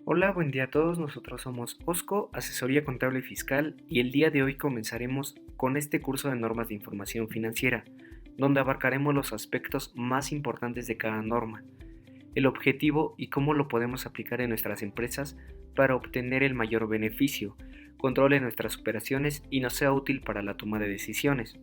Hola, buen día a todos. Nosotros somos OSCO, Asesoría Contable y Fiscal, y el día de hoy comenzaremos con este curso de normas de información financiera, donde abarcaremos los aspectos más importantes de cada norma, el objetivo y cómo lo podemos aplicar en nuestras empresas para obtener el mayor beneficio, controle nuestras operaciones y nos sea útil para la toma de decisiones.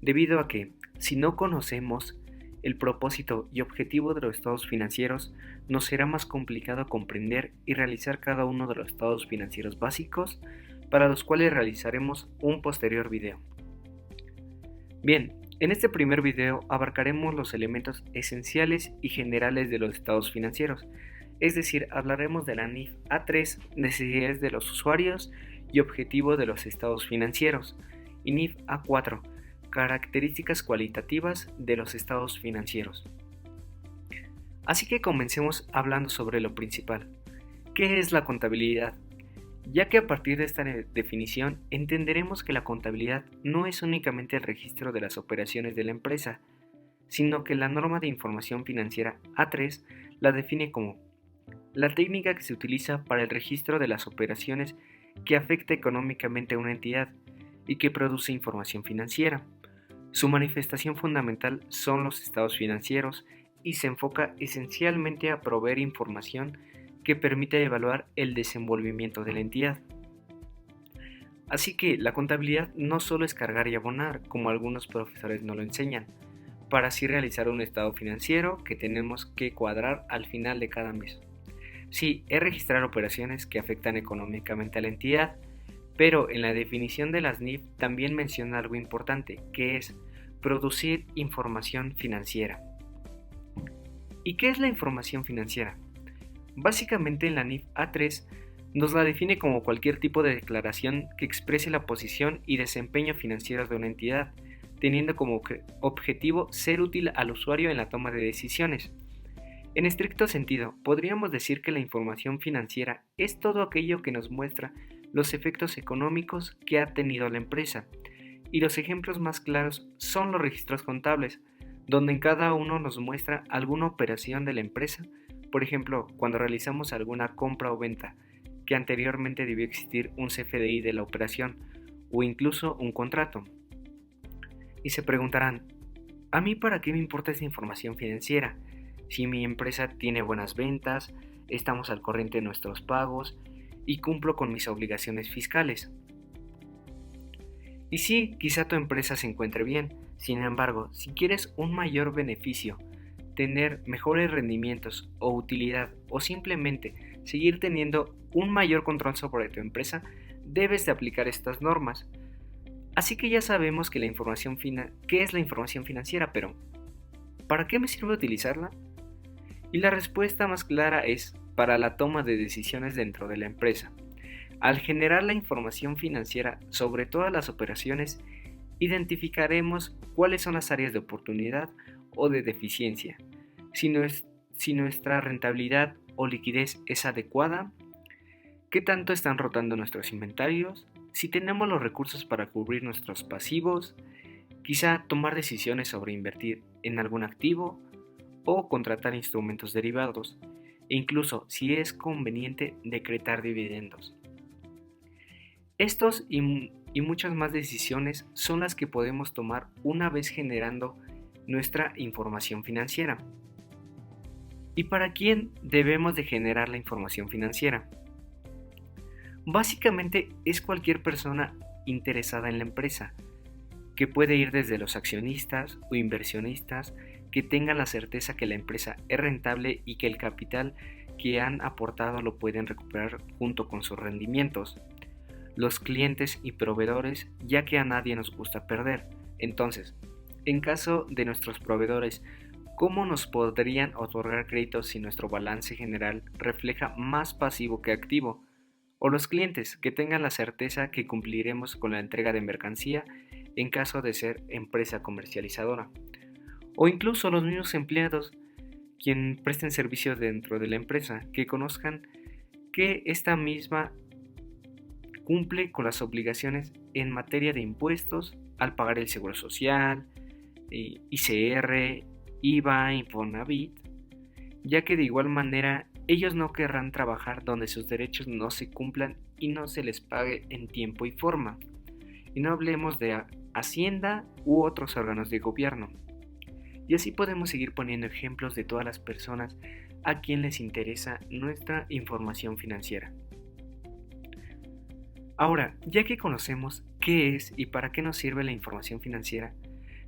Debido a que, si no conocemos el propósito y objetivo de los estados financieros, nos será más complicado comprender y realizar cada uno de los estados financieros básicos, para los cuales realizaremos un posterior video. Bien, en este primer video abarcaremos los elementos esenciales y generales de los estados financieros, es decir, hablaremos de la NIF A3, necesidades de los usuarios y objetivo de los estados financieros, y NIF A4, características cualitativas de los estados financieros. Así que comencemos hablando sobre lo principal. ¿Qué es la contabilidad? Ya que a partir de esta definición entenderemos que la contabilidad no es únicamente el registro de las operaciones de la empresa, sino que la norma de información financiera A3 la define como la técnica que se utiliza para el registro de las operaciones que afecta económicamente a una entidad y que produce información financiera. Su manifestación fundamental son los estados financieros y se enfoca esencialmente a proveer información que permita evaluar el desenvolvimiento de la entidad. Así que la contabilidad no solo es cargar y abonar, como algunos profesores nos lo enseñan, para así realizar un estado financiero que tenemos que cuadrar al final de cada mes. Sí, es registrar operaciones que afectan económicamente a la entidad, pero en la definición de las NIF también menciona algo importante, que es producir información financiera. ¿Y qué es la información financiera? Básicamente en la NIF A3 nos la define como cualquier tipo de declaración que exprese la posición y desempeño financiero de una entidad, teniendo como objetivo ser útil al usuario en la toma de decisiones. En estricto sentido, podríamos decir que la información financiera es todo aquello que nos muestra los efectos económicos que ha tenido la empresa, y los ejemplos más claros son los registros contables, donde en cada uno nos muestra alguna operación de la empresa, por ejemplo, cuando realizamos alguna compra o venta, que anteriormente debió existir un CFDI de la operación, o incluso un contrato. Y se preguntarán, ¿a mí para qué me importa esa información financiera? Si mi empresa tiene buenas ventas, estamos al corriente de nuestros pagos y cumplo con mis obligaciones fiscales. Y sí, quizá tu empresa se encuentre bien, sin embargo, si quieres un mayor beneficio, tener mejores rendimientos o utilidad o simplemente seguir teniendo un mayor control sobre tu empresa, debes de aplicar estas normas. Así que ya sabemos que qué es la información financiera, pero ¿para qué me sirve utilizarla? Y la respuesta más clara es para la toma de decisiones dentro de la empresa. Al generar la información financiera sobre todas las operaciones, identificaremos cuáles son las áreas de oportunidad o de deficiencia, si nuestra rentabilidad o liquidez es adecuada, qué tanto están rotando nuestros inventarios, si tenemos los recursos para cubrir nuestros pasivos, quizá tomar decisiones sobre invertir en algún activo o contratar instrumentos derivados, e incluso si es conveniente decretar dividendos. Estos y muchas más decisiones son las que podemos tomar una vez generando nuestra información financiera. ¿Y para quién debemos de generar la información financiera? Básicamente es cualquier persona interesada en la empresa, que puede ir desde los accionistas o inversionistas que tengan la certeza que la empresa es rentable y que el capital que han aportado lo pueden recuperar junto con sus rendimientos, los clientes y proveedores, ya que a nadie nos gusta perder. Entonces, en caso de nuestros proveedores, ¿cómo nos podrían otorgar créditos si nuestro balance general refleja más pasivo que activo? O los clientes, que tengan la certeza que cumpliremos con la entrega de mercancía en caso de ser empresa comercializadora. O incluso los mismos empleados, quien presten servicio dentro de la empresa, que conozcan que esta misma cumple con las obligaciones en materia de impuestos al pagar el seguro social, ICR, IVA, Infonavit, ya que de igual manera Ellos no querrán trabajar donde sus derechos no se cumplan y no se les pague en tiempo y forma. Y no hablemos de Hacienda u otros órganos de gobierno. Y así podemos seguir poniendo ejemplos de todas las personas a quien les interesa nuestra información financiera. Ahora, ya que conocemos qué es y para qué nos sirve la información financiera,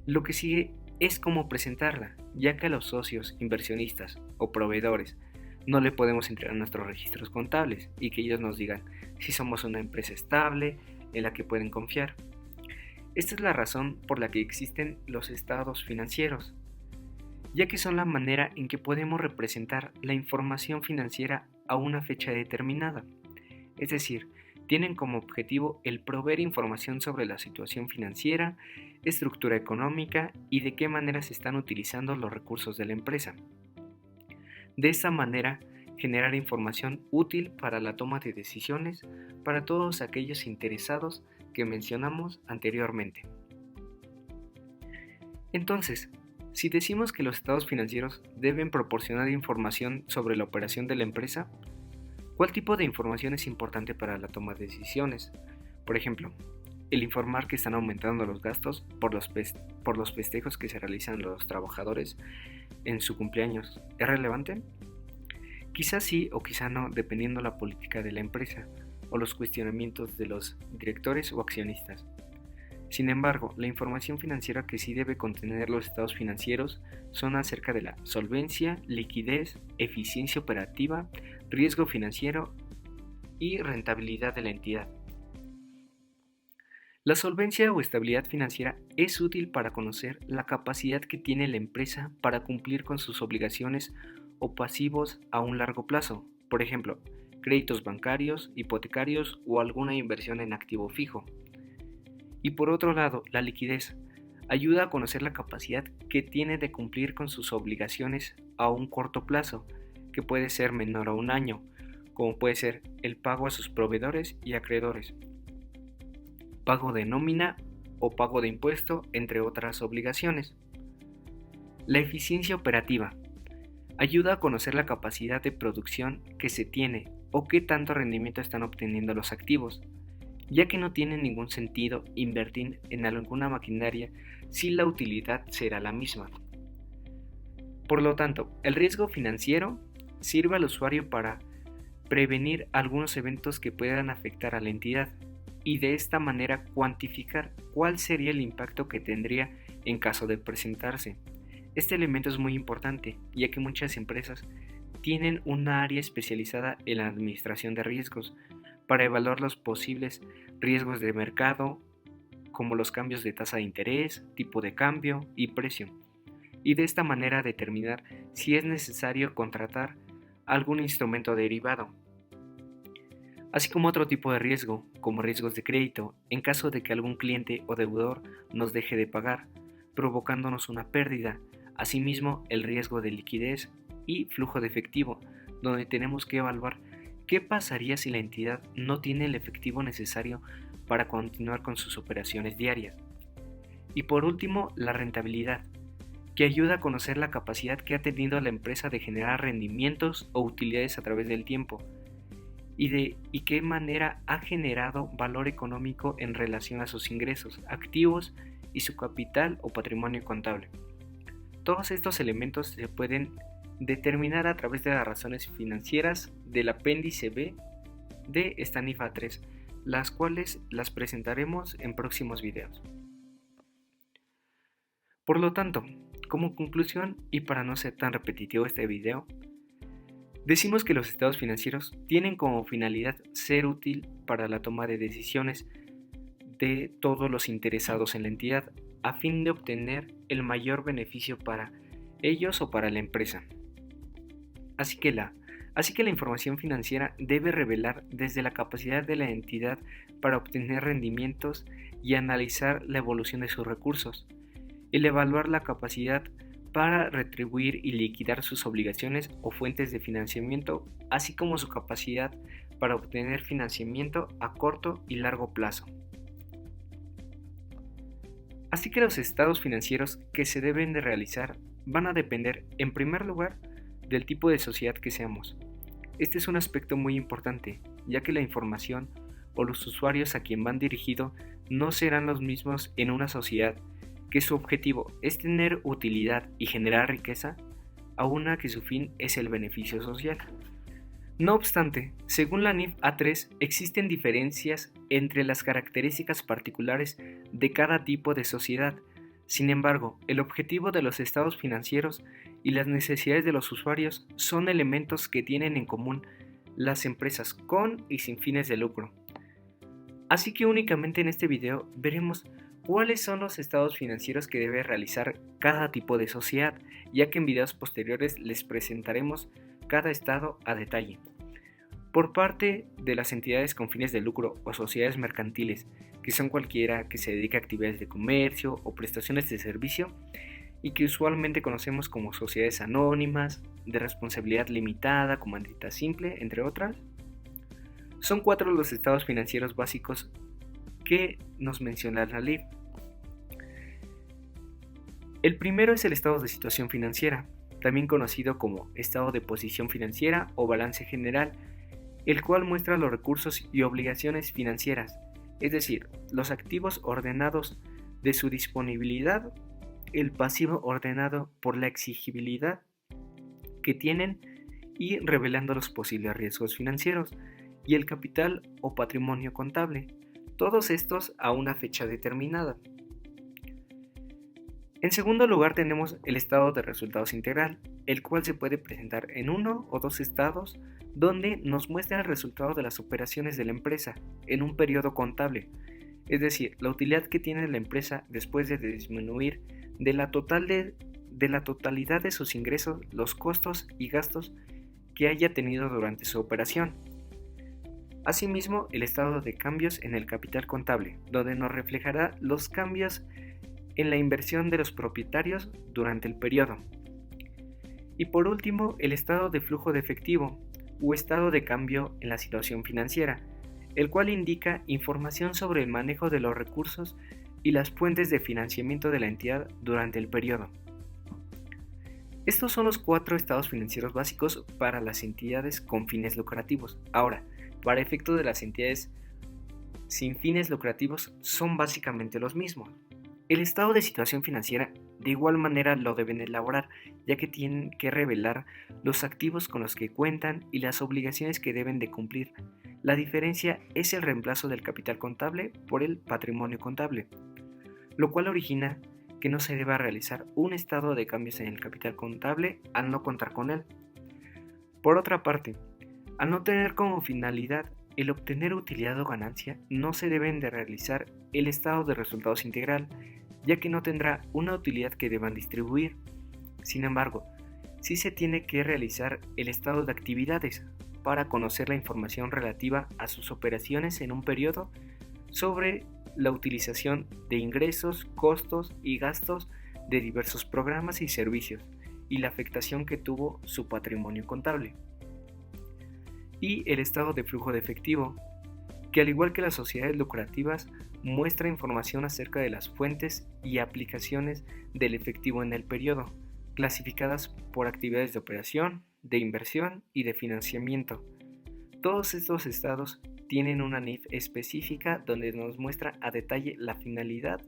lo que sigue es cómo presentarla, ya que a los socios, inversionistas o proveedores no le podemos entregar nuestros registros contables y que ellos nos digan si somos una empresa estable en la que pueden confiar. Esta es la razón por la que existen los estados financieros, ya que son la manera en que podemos representar la información financiera a una fecha determinada. Es decir, tienen como objetivo el proveer información sobre la situación financiera, estructura económica y de qué manera se están utilizando los recursos de la empresa. De esta manera, generar información útil para la toma de decisiones para todos aquellos interesados que mencionamos anteriormente. Entonces, si decimos que los estados financieros deben proporcionar información sobre la operación de la empresa, ¿cuál tipo de información es importante para la toma de decisiones? Por ejemplo, el informar que están aumentando los gastos por los festejos que se realizan los trabajadores en su cumpleaños, ¿es relevante? Quizás sí o quizá no, dependiendo la política de la empresa o los cuestionamientos de los directores o accionistas. Sin embargo, la información financiera que sí debe contener los estados financieros son acerca de la solvencia, liquidez, eficiencia operativa, riesgo financiero y rentabilidad de la entidad. La solvencia o estabilidad financiera es útil para conocer la capacidad que tiene la empresa para cumplir con sus obligaciones o pasivos a un largo plazo, por ejemplo, créditos bancarios, hipotecarios o alguna inversión en activo fijo. Y por otro lado, la liquidez ayuda a conocer la capacidad que tiene de cumplir con sus obligaciones a un corto plazo, que puede ser menor a un año, como puede ser el pago a sus proveedores y acreedores, pago de nómina o pago de impuesto, entre otras obligaciones. La eficiencia operativa ayuda a conocer la capacidad de producción que se tiene o qué tanto rendimiento están obteniendo los activos, ya que no tiene ningún sentido invertir en alguna maquinaria si la utilidad será la misma. Por lo tanto, el riesgo financiero sirve al usuario para prevenir algunos eventos que puedan afectar a la entidad y de esta manera cuantificar cuál sería el impacto que tendría en caso de presentarse. Este elemento es muy importante, ya que muchas empresas tienen una área especializada en la administración de riesgos para evaluar los posibles riesgos de mercado, como los cambios de tasa de interés, tipo de cambio y precio, y de esta manera determinar si es necesario contratar algún instrumento derivado, así como otro tipo de riesgo, como riesgos de crédito, en caso de que algún cliente o deudor nos deje de pagar, provocándonos una pérdida. Asimismo, el riesgo de liquidez y flujo de efectivo, donde tenemos que evaluar qué pasaría si la entidad no tiene el efectivo necesario para continuar con sus operaciones diarias. Y por último, la rentabilidad, que ayuda a conocer la capacidad que ha tenido la empresa de generar rendimientos o utilidades a través del tiempo, y qué manera ha generado valor económico en relación a sus ingresos, activos y su capital o patrimonio contable. Todos estos elementos se pueden determinar a través de las razones financieras del apéndice B de esta NIFA 3, las cuales las presentaremos en próximos videos. Por lo tanto, como conclusión y para no ser tan repetitivo este video, decimos que los estados financieros tienen como finalidad ser útil para la toma de decisiones de todos los interesados en la entidad a fin de obtener el mayor beneficio para ellos o para la empresa. Así que la información financiera debe revelar desde la capacidad de la entidad para obtener rendimientos y analizar la evolución de sus recursos, el evaluar la capacidad para retribuir y liquidar sus obligaciones o fuentes de financiamiento, así como su capacidad para obtener financiamiento a corto y largo plazo. Así que los estados financieros que se deben de realizar van a depender, en primer lugar, del tipo de sociedad que seamos, Este es un aspecto muy importante, ya que la información o los usuarios a quien van dirigido no serán los mismos en una sociedad que su objetivo es tener utilidad y generar riqueza, a una que su fin es el beneficio social. No obstante, según la NIF A3, existen diferencias entre las características particulares de cada tipo de sociedad. Sin embargo, el objetivo de los estados financieros y las necesidades de los usuarios son elementos que tienen en común las empresas con y sin fines de lucro. Así que únicamente en este video veremos cuáles son los estados financieros que debe realizar cada tipo de sociedad, ya que en videos posteriores les presentaremos cada estado a detalle. Por parte de las entidades con fines de lucro o sociedades mercantiles, que son cualquiera que se dedique a actividades de comercio o prestaciones de servicio, y que usualmente conocemos como sociedades anónimas, de responsabilidad limitada, como entidad simple, entre otras, son 4 los estados financieros básicos que nos menciona la ley. El primero es el estado de situación financiera, también conocido como estado de posición financiera o balance general, el cual muestra los recursos y obligaciones financieras, es decir, los activos ordenados de su disponibilidad, el pasivo ordenado por la exigibilidad que tienen y revelando los posibles riesgos financieros, y el capital o patrimonio contable, todos estos a una fecha determinada. En segundo lugar tenemos el estado de resultados integral, el cual se puede presentar en uno o dos estados donde nos muestra el resultado de las operaciones de la empresa en un periodo contable, es decir, la utilidad que tiene la empresa después de disminuir de la totalidad de sus ingresos los costos y gastos que haya tenido durante su operación. Asimismo, el estado de cambios en el capital contable, donde nos reflejará los cambios en la inversión de los propietarios durante el periodo. Y por último, el estado de flujo de efectivo o estado de cambio en la situación financiera, el cual indica información sobre el manejo de los recursos y las fuentes de financiamiento de la entidad durante el periodo. Estos son los 4 estados financieros básicos para las entidades con fines lucrativos. Ahora, para efecto de las entidades sin fines lucrativos son básicamente los mismos. El estado de situación financiera de igual manera lo deben elaborar, ya que tienen que revelar los activos con los que cuentan y las obligaciones que deben de cumplir. La diferencia es el reemplazo del capital contable por el patrimonio contable, lo cual origina que no se deba realizar un estado de cambios en el capital contable al no contar con él. Por otra parte, al no tener como finalidad el obtener utilidad o ganancia, no se deben de realizar el estado de resultados integral, ya que no tendrá una utilidad que deban distribuir. Sin embargo, sí se tiene que realizar el estado de actividades para conocer la información relativa a sus operaciones en un periodo sobre la utilización de ingresos, costos y gastos de diversos programas y servicios y la afectación que tuvo su patrimonio contable. Y el estado de flujo de efectivo, que al igual que las sociedades lucrativas muestra información acerca de las fuentes y aplicaciones del efectivo en el periodo, clasificadas por actividades de operación, de inversión y de financiamiento. Todos estos estados tienen una NIF específica donde nos muestra a detalle la finalidad,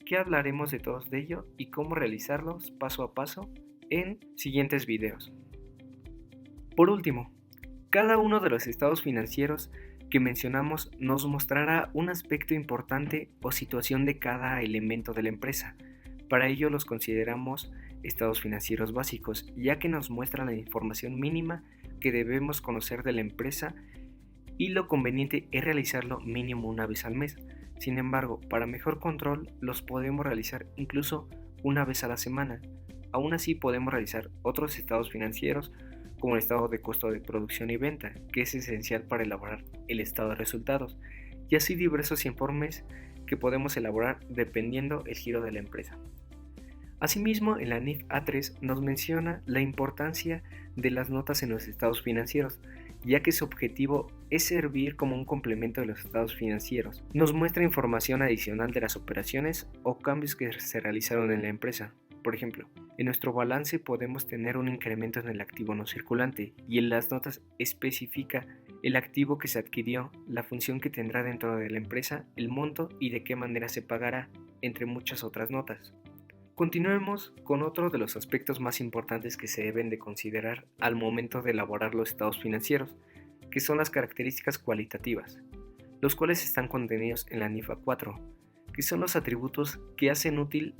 que hablaremos de todos de ello y cómo realizarlos paso a paso en siguientes videos. Por último, cada uno de los estados financieros que mencionamos nos mostrará un aspecto importante o situación de cada elemento de la empresa. Para ello los consideramos estados financieros básicos, ya que nos muestran la información mínima que debemos conocer de la empresa y lo conveniente es realizarlo mínimo una vez al mes. Sin embargo, para mejor control los podemos realizar incluso una vez a la semana. Aún así podemos realizar otros estados financieros como el estado de costo de producción y venta, que es esencial para elaborar el estado de resultados, y así diversos informes que podemos elaborar dependiendo el giro de la empresa. Asimismo, en la NIF A3 nos menciona la importancia de las notas en los estados financieros, ya que su objetivo es servir como un complemento de los estados financieros. Nos muestra información adicional de las operaciones o cambios que se realizaron en la empresa. Por ejemplo, en nuestro balance podemos tener un incremento en el activo no circulante y en las notas especifica el activo que se adquirió, la función que tendrá dentro de la empresa, el monto y de qué manera se pagará, entre muchas otras notas. Continuemos con otro de los aspectos más importantes que se deben de considerar al momento de elaborar los estados financieros, que son las características cualitativas, los cuales están contenidos en la NIFA 4, que son los atributos que hacen útil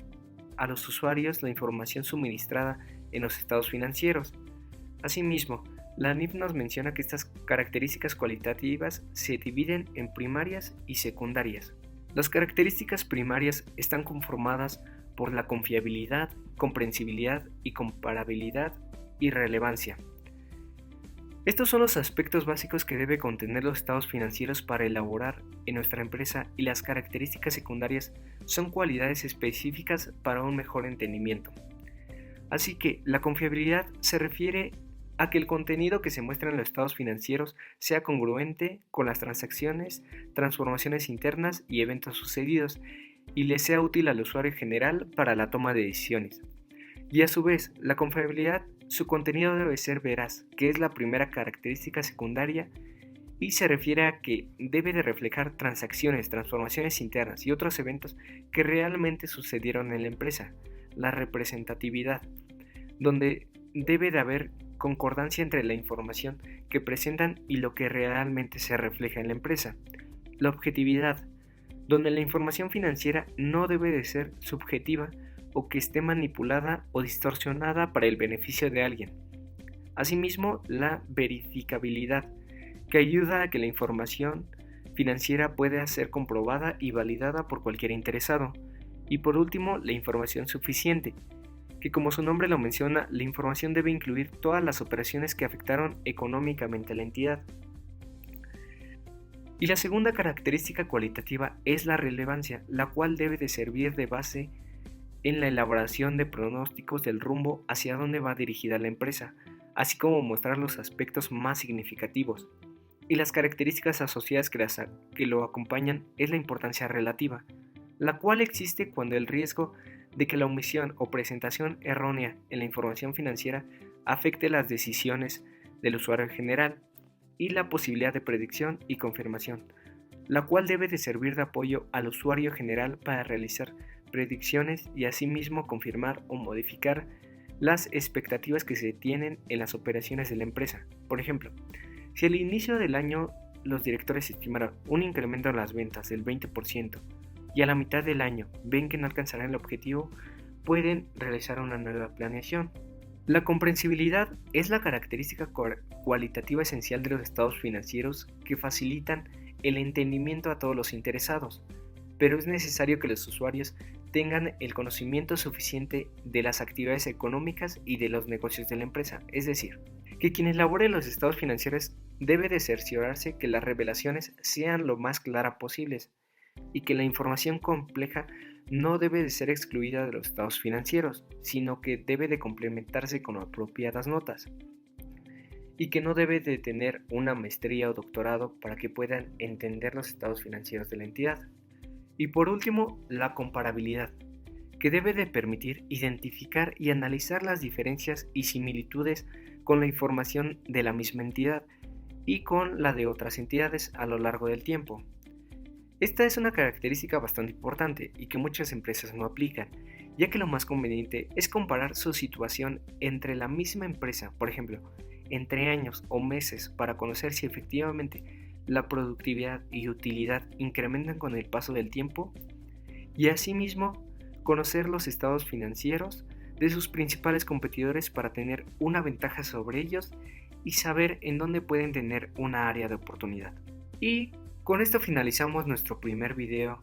a los usuarios la información suministrada en los estados financieros. Asimismo, la NIF nos menciona que estas características cualitativas se dividen en primarias y secundarias. Las características primarias están conformadas por la confiabilidad, comprensibilidad y comparabilidad y relevancia. Estos son los aspectos básicos que debe contener los estados financieros para elaborar en nuestra empresa, y las características secundarias son cualidades específicas para un mejor entendimiento. Así que la confiabilidad se refiere a que el contenido que se muestra en los estados financieros sea congruente con las transacciones, transformaciones internas y eventos sucedidos, y le sea útil al usuario general para la toma de decisiones. Y a su vez, la confiabilidad, su contenido debe ser veraz, que es la primera característica secundaria, y se refiere a que debe de reflejar transacciones, transformaciones internas y otros eventos que realmente sucedieron en la empresa. La representatividad, donde debe de haber concordancia entre la información que presentan y lo que realmente se refleja en la empresa. La objetividad, donde la información financiera no debe de ser subjetiva o que esté manipulada o distorsionada para el beneficio de alguien. Asimismo, la verificabilidad, que ayuda a que la información financiera pueda ser comprobada y validada por cualquier interesado. Y por último, la información suficiente, que como su nombre lo menciona, la información debe incluir todas las operaciones que afectaron económicamente a la entidad. Y la segunda característica cualitativa es la relevancia, la cual debe de servir de base en la elaboración de pronósticos del rumbo hacia dónde va dirigida la empresa, así como mostrar los aspectos más significativos. Y las características asociadas que lo acompañan es la importancia relativa, la cual existe cuando el riesgo de que la omisión o presentación errónea en la información financiera afecte las decisiones del usuario en general, y la posibilidad de predicción y confirmación, la cual debe de servir de apoyo al usuario general para realizar predicciones y asimismo confirmar o modificar las expectativas que se tienen en las operaciones de la empresa. Por ejemplo, si al inicio del año los directores estimaron un incremento en las ventas del 20% y a la mitad del año ven que no alcanzarán el objetivo, pueden realizar una nueva planeación. La comprensibilidad es la característica cualitativa esencial de los estados financieros que facilitan el entendimiento a todos los interesados, pero es necesario que los usuarios tengan el conocimiento suficiente de las actividades económicas y de los negocios de la empresa, es decir, que quien elabore los estados financieros debe de cerciorarse que las revelaciones sean lo más claras posibles y que la información compleja no debe de ser excluida de los estados financieros, sino que debe de complementarse con apropiadas notas, y que no debe de tener una maestría o doctorado para que puedan entender los estados financieros de la entidad. Y por último, la comparabilidad, que debe de permitir identificar y analizar las diferencias y similitudes con la información de la misma entidad y con la de otras entidades a lo largo del tiempo. Esta es una característica bastante importante y que muchas empresas no aplican, ya que lo más conveniente es comparar su situación entre la misma empresa, por ejemplo, entre años o meses, para conocer si efectivamente la productividad y utilidad incrementan con el paso del tiempo, y asimismo conocer los estados financieros de sus principales competidores para tener una ventaja sobre ellos y saber en dónde pueden tener una área de oportunidad. Y con esto finalizamos nuestro primer video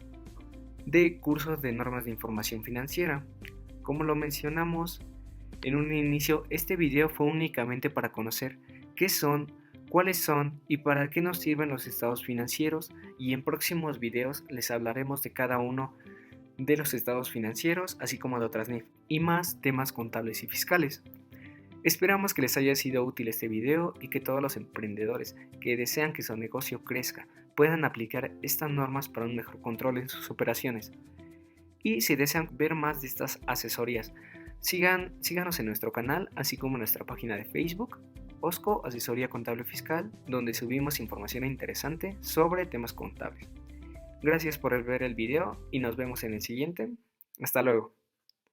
de cursos de normas de información financiera. Como lo mencionamos en un inicio, este video fue únicamente para conocer qué son, cuáles son y para qué nos sirven los estados financieros, y en próximos videos les hablaremos de cada uno de los estados financieros, así como de otras NIF y más temas contables y fiscales. Esperamos que les haya sido útil este video y que todos los emprendedores que desean que su negocio crezca puedan aplicar estas normas para un mejor control en sus operaciones. Y si desean ver más de estas asesorías Síganos en nuestro canal, así como en nuestra página de Facebook, OSCO Asesoría Contable Fiscal, donde subimos información interesante sobre temas contables. Gracias por ver el video y nos vemos en el siguiente. Hasta luego.